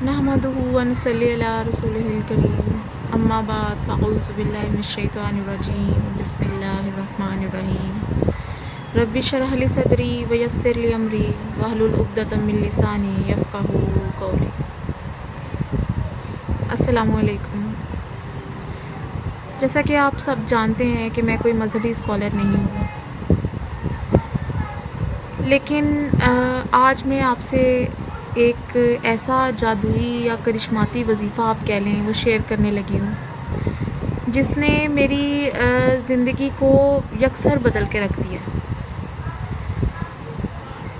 नहमदुहु व नुसल्ली अला रसूलिहिल करीम अम्मा बाद फ़अऊज़ु बिल्लाहि मिनश्शैतानिर रजीम बिस्मिल्लाहिर रहमानिर रहीम रब्बि इश्रह ली सदरी व यस्सिर ली अमरी वहलुल उक़दतम मिन लिसानी यफ़क़हू क़ौली। अस्सलामु अलैकुम। जैसा कि आप सब जानते हैं कि मैं कोई मज़हबी स्कॉलर नहीं हूँ, लेकिन आज मैं आपसे एक ऐसा जादुई या करिश्माती वजीफ़ा आप कह लें वो शेयर करने लगी हूँ जिसने मेरी ज़िंदगी को यकसर बदल के रख दिया।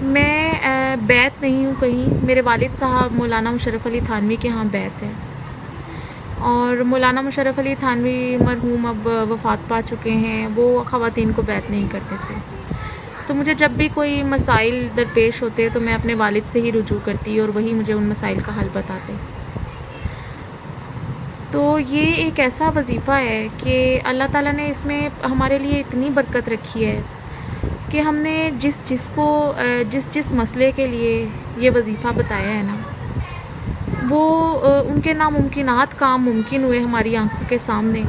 मैं बैत नहीं हूँ कहीं, मेरे वालिद साहब मौलाना मुशर्रफ अली थानवी के यहाँ बैत है और मौलाना मुशर्रफ अली थानवी मरहूम अब वफ़ात पा चुके हैं। वो ख़वातीन को बैत नहीं करते थे, तो मुझे जब भी कोई मसाइल दरपेश होते तो मैं अपने वालिद से ही रुजू करती और वही मुझे उन मसाइल का हल बताते। तो ये एक ऐसा वजीफ़ा है कि अल्लाह ताला ने इसमें हमारे लिए इतनी बरकत रखी है कि हमने जिस मसले के लिए ये वजीफ़ा बताया है ना, वो उनके नामुमकिनात काम मुमकिन हुए हमारी आंखों के सामने।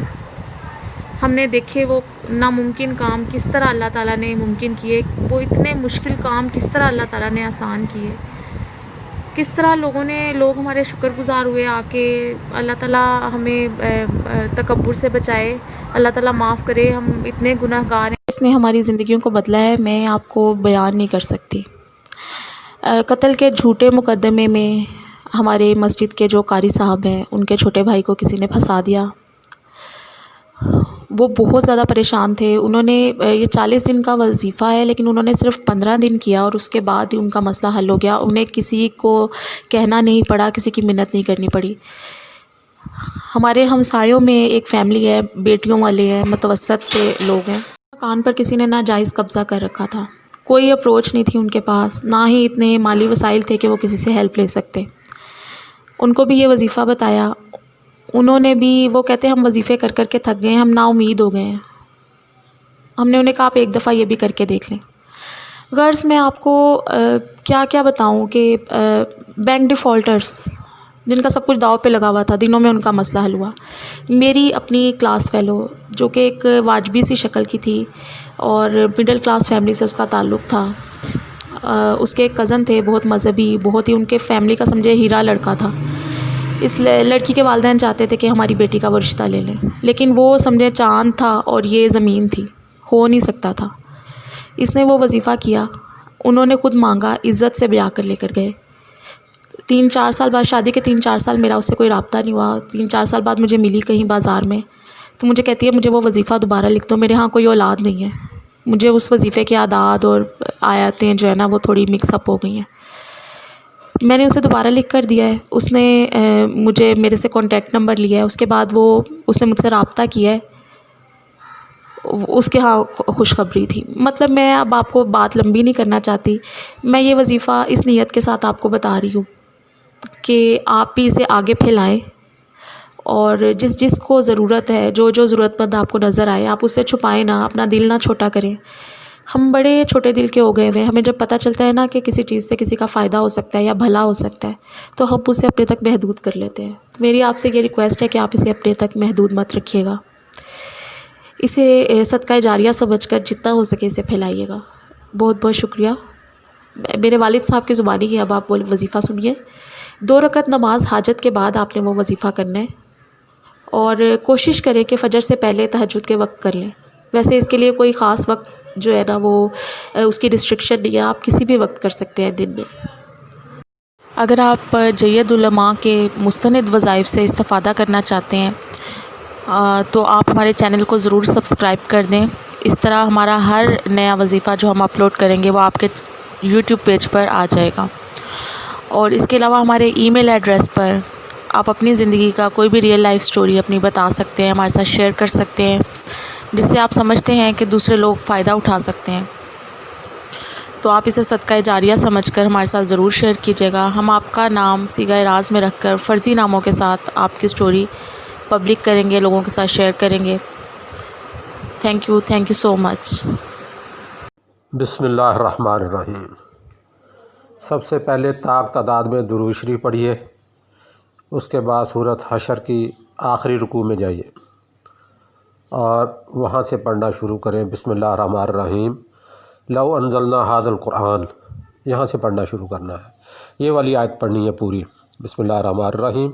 हमने देखे वो नामुमकिन काम किस तरह अल्लाह ताला ने मुमकिन किए, वो इतने मुश्किल काम किस तरह अल्लाह ताला ने आसान किए, किस तरह लोग हमारे शुक्रगुज़ार हुए आके। अल्लाह ताला हमें तकब्बुर से बचाए, अल्लाह ताला माफ़ करे, हम इतने गुनहगार हैं। इसने हमारी ज़िंदगियों को बदला है, मैं आपको बयान नहीं कर सकती। कत्ल के झूठे मुकदमे में हमारे मस्जिद के जो कारी साहब हैं, उनके छोटे भाई को किसी ने फंसा दिया। वो बहुत ज़्यादा परेशान थे। उन्होंने ये 40 दिन का वजीफ़ा है, लेकिन उन्होंने सिर्फ़ 15 दिन किया और उसके बाद ही उनका मसला हल हो गया। उन्हें किसी को कहना नहीं पड़ा, किसी की मिन्नत नहीं करनी पड़ी। हमारे हमसायों में एक फ़ैमिली है, बेटियों वाले हैं, मुतवस्सत से लोग हैं। मकान पर किसी ने नाजायज़ कब्ज़ा कर रखा था, कोई अप्रोच नहीं थी उनके पास, ना ही इतने माली वसाइल थे कि वो किसी से हेल्प ले सकते। उनको भी ये वजीफ़ा बताया, उन्होंने भी, वो कहते हम वजीफ़े कर कर के थक गए हैं, हम नाउमीद हो गए हैं। हमने उन्हें कहा आप एक दफ़ा ये भी करके देख लें। गर्ज़ मैं आपको क्या क्या बताऊं कि बैंक डिफ़ॉल्टर्स जिनका सब कुछ दाव पे लगा हुआ था, दिनों में उनका मसला हल हुआ। मेरी अपनी क्लास फ़ेलो जो कि एक वाजबी सी शक्ल की थी और मिडिल क्लास फैमिली से उसका ताल्लुक़ था, उसके एक कज़न थे बहुत मज़हबी, बहुत ही उनके फैमिली का समझे हीरा लड़का था। इस लड़की के वालिदैन चाहते थे कि हमारी बेटी का वो रिश्ता ले लें, लेकिन वो समझे चाँद था और ये ज़मीन थी, हो नहीं सकता था। इसने वो वजीफ़ा किया, उन्होंने ख़ुद मांगा, इज़्ज़त से ब्याह कर लेकर गए। 3-4 साल बाद, शादी के 3-4 साल मेरा उससे कोई रब्ता नहीं हुआ। 3-4 साल बाद मुझे मिली कहीं बाज़ार में, तो मुझे कहती है मुझे वो वजीफ़ा दोबारा लिख दो, मेरे यहाँ कोई औलाद नहीं है। मुझे उस वजीफ़े के आदात और आयतें जो है ना वो थोड़ी मिक्सअप हो गई हैं। मैंने उसे दोबारा लिख कर दिया है। उसने मुझे मेरे से कॉन्टैक्ट नंबर लिया है, उसके बाद उसने मुझसे रब्ता किया है। उसके यहाँ खुशखबरी थी। मतलब मैं अब आपको बात लंबी नहीं करना चाहती, मैं ये वजीफ़ा इस नीयत के साथ आपको बता रही हूँ कि आप भी इसे आगे फैलाएं और जिस को ज़रूरत है, जो ज़रूरतमंद आपको नज़र आए, आप उससे छुपाएं ना, अपना दिल ना छोटा करें। हम बड़े छोटे दिल के हो गए हुए, हमें जब पता चलता है ना कि किसी चीज़ से किसी का फ़ायदा हो सकता है या भला हो सकता है, तो हम उसे अपने तक महदूद कर लेते हैं। तो मेरी आपसे ये रिक्वेस्ट है कि आप इसे अपने तक महदूद मत रखिएगा, इसे सदका जारिया समझकर जितना हो सके इसे फैलाइएगा। बहुत बहुत शुक्रिया। मेरे वालिद साहब की ज़ुबानी की अब आप वो वजीफ़ा सुनिए। 2 रकत नमाज हाजत के बाद आपने वो वजीफ़ा करना है और कोशिश करें कि फ़जर से पहले तहज्जुद के वक्त कर लें। वैसे इसके लिए कोई ख़ास वक्त जो है ना वो उसकी रिस्ट्रिक्शन नहीं है, आप किसी भी वक्त कर सकते हैं दिन में। अगर आप जय्यद उलमा के मुस्तनद वज़ाइफ से इस्तिफ़ादा करना चाहते हैं तो आप हमारे चैनल को ज़रूर सब्सक्राइब कर दें। इस तरह हमारा हर नया वजीफ़ा जो हम अपलोड करेंगे वो आपके यूट्यूब पेज पर आ जाएगा। और इसके अलावा हमारे ईमेल एड्रेस पर आप अपनी ज़िंदगी का कोई भी रियल लाइफ स्टोरी अपनी बता सकते हैं, हमारे साथ शेयर कर सकते हैं, जिससे आप समझते हैं कि दूसरे लोग फ़ायदा उठा सकते हैं। तो आप इसे सदका जारिया समझकर हमारे साथ ज़रूर शेयर कीजिएगा। हम आपका नाम सीगा राज में रखकर फ़र्ज़ी नामों के साथ आपकी स्टोरी पब्लिक करेंगे, लोगों के साथ शेयर करेंगे। Thank you so much. बिस्मिल्लाहिर्रहमानिर्रहीम। सबसे पहले ताक तादाद में दुरूद शरीफ पढ़िए। اس کے بعد سورۃ حشر کی آخری رکوع میں جائیے اور وہاں سے پڑھنا شروع کریں۔ بسم اللہ الرحمن الرحیم، لو انزلنا ھذا القرآن، یہاں سے پڑھنا شروع کرنا ہے۔ یہ والی آیت پڑھنی ہے پوری۔ بسم اللہ الرحمن الرحیم،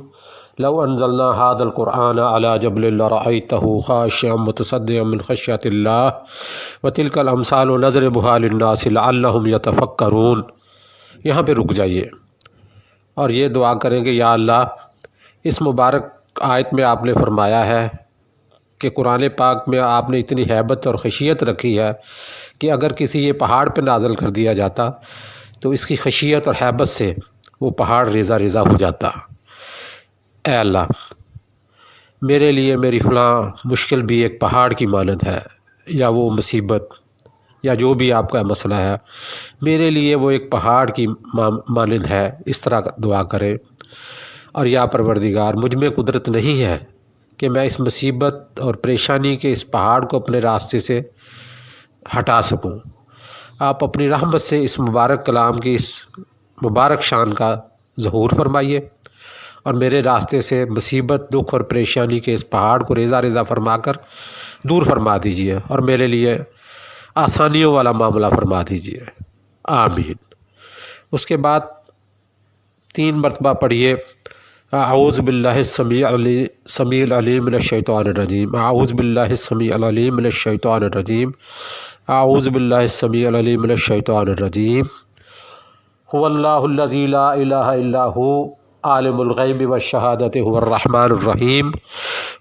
لو انزلنا ھذا القرآن علی جبل لرأیتہ خاشعا متصدعا من خشیۃ اللہ وتلک الامثال نضربها للناس لعلہم یتفکرون۔ یہاں پہ رک جائیے اور یہ دعا کریں کہ یا اللہ، اس مبارک آیت میں آپ نے فرمایا ہے کہ قرآن پاک میں آپ نے اتنی ہیبت اور خشیت رکھی ہے کہ اگر کسی یہ پہاڑ پہ نازل کر دیا جاتا تو اس کی خشیت اور ہیبت سے وہ پہاڑ ریزہ ریزہ ہو جاتا۔ اے اللہ، میرے لیے میری فلاں مشکل بھی ایک پہاڑ کی مانند ہے، یا وہ مصیبت یا جو بھی آپ کا مسئلہ ہے میرے لیے وہ ایک پہاڑ کی مانند ہے، اس طرح دعا کرے۔ اور یا پروردگار، مجھ میں قدرت نہیں ہے کہ میں اس مصیبت اور پریشانی کے اس پہاڑ کو اپنے راستے سے ہٹا سکوں۔ آپ اپنی رحمت سے اس مبارک کلام کی اس مبارک شان کا ظہور فرمائیے اور میرے راستے سے مصیبت، دکھ اور پریشانی کے اس پہاڑ کو ریزہ ریزہ فرما کر دور فرما دیجیے اور میرے لیے آسانیوں والا معاملہ فرما دیجیے، آمین۔ اس کے بعد 3 مرتبہ پڑھیے اعوذ باللہ السمیع العلیم من الشیطان الرجیم، اعوذ باللہ السمیع العلیم من الشیطان الرجیم، اعوذ باللہ السمیع العلیم من الشیطان الرجیم۔ هو اللہ الذی لا الہ الا هو عالم الغیب والشہادۃ هو الرحمن الرحیم،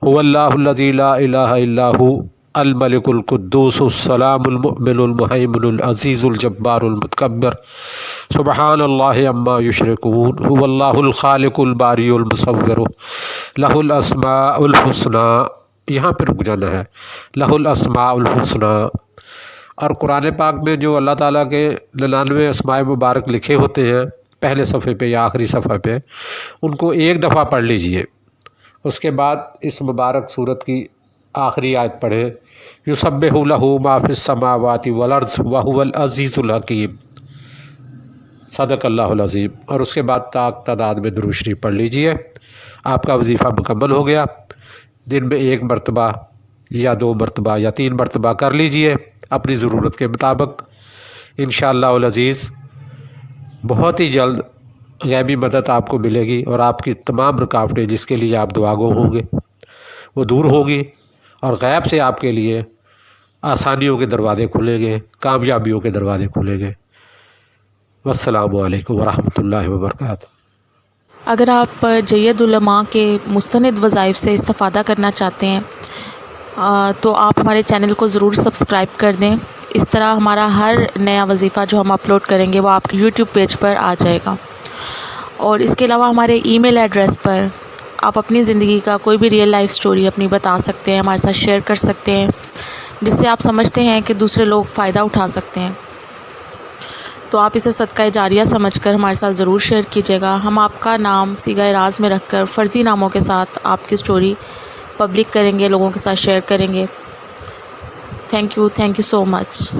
هو اللہ الذی لا الہ الا هو الملک القدوس السلام المؤمن المہیمن العزیز الجبار المتکبر سبحان اللہ عما یشرکون، هو اللہ الخالق الباری المصور لہ الاسماء الحسنی۔ یہاں پہ رک جانا ہے، لہ الاسماء الحسنی۔ اور قرآن پاک میں جو اللہ تعالیٰ کے 99 اسماء مبارک لکھے ہوتے ہیں پہلے صفحے پہ یا آخری صفحہ پہ، ان کو ایک دفعہ پڑھ لیجئے۔ اس کے بعد اس مبارک سورت کی آخری آیت پڑھیں، یسبح لہ ما فی السماوات والارض وہو العزیز الحکیم، صدق اللہ العظیم۔ اور اس کے بعد تاک تعداد میں درود شریف پڑھ لیجئے۔ آپ کا وظیفہ مکمل ہو گیا۔ دن میں 1 مرتبہ یا 2 مرتبہ یا 3 مرتبہ کر لیجئے اپنی ضرورت کے مطابق۔ انشاءاللہ العزیز بہت ہی جلد غیبی مدد آپ کو ملے گی اور آپ کی تمام رکاوٹیں جس کے لیے آپ دعا گو ہوں گے وہ دور ہوگی، اور غیب سے آپ کے لیے آسانیوں کے دروازے کھلیں گے، کامیابیوں کے دروازے کھلیں گے۔ والسلام علیکم ورحمۃ اللہ وبرکاتہ۔ اگر آپ جید علماء کے مستند وظائف سے استفادہ کرنا چاہتے ہیں تو آپ ہمارے چینل کو ضرور سبسکرائب کر دیں۔ اس طرح ہمارا ہر نیا وظیفہ جو ہم اپلوڈ کریں گے وہ آپ کے یوٹیوب پیج پر آ جائے گا۔ اور اس کے علاوہ ہمارے ای میل ایڈریس پر آپ اپنی زندگی کا کوئی بھی ریئل لائف سٹوری اپنی بتا سکتے ہیں، ہمارے ساتھ شیئر کر سکتے ہیں، جس سے آپ سمجھتے ہیں کہ دوسرے لوگ فائدہ اٹھا سکتے ہیں۔ تو آپ اسے صدقہ جاریہ سمجھ کر ہمارے ساتھ ضرور شیئر کیجیے گا۔ ہم آپ کا نام صیغہ راز میں رکھ کر فرضی ناموں کے ساتھ آپ کی سٹوری پبلک کریں گے، لوگوں کے ساتھ شیئر کریں گے۔ Thank you so much.